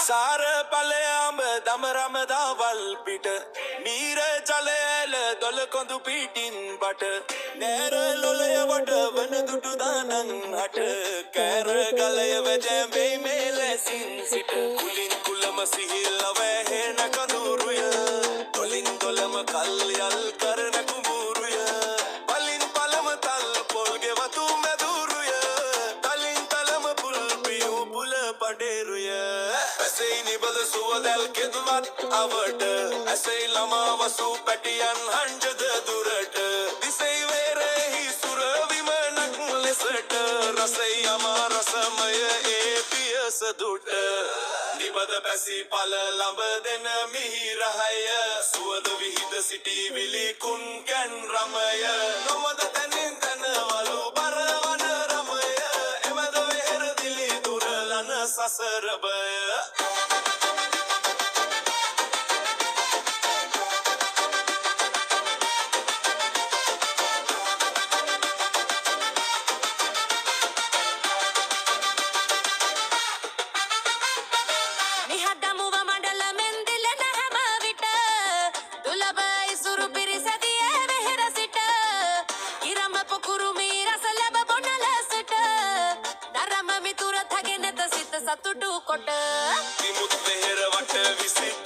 सार पलयाम दमरम दावल पिट नीर जलेल दොල කොඳු පිටින් බට නෑර ලොලය වට වන දුටු දානන් හට කෑර ගලය වැජැඹෙයි මේ ලැසින් සිට කුලින් කුලම සිහිල්ල වැහෙන කඳුරුය දොලින් දොලම කල් යල් කරන කුඹුරුය පලින් පලම තල් පොල්ගෙ වතු මැදුරුය තලින් තලම පුල් පියු පුල පඩේරුය ඇසෙයි නිබද සුවදැල් කෙදුමත් අවට ඇසෙයි ළමා වසු පැටියන් හන්ජද දුරට දිසෙයි වේරෙහි සුර විමනක් ලෙසට රසෙයි අමා රසමය ඒ පියස දුට නිබද පැසි පල ළඹ දෙන මිහිරහය සුවද විහිද සිටි විලි කුන් කැන් රමය නොමද තැනින් තැනවලු බරවන රමය එමද වෙහෙර දිලි දුරලන සසරබය සතුටු කොට විමුත් වෙහෙර වට විසිට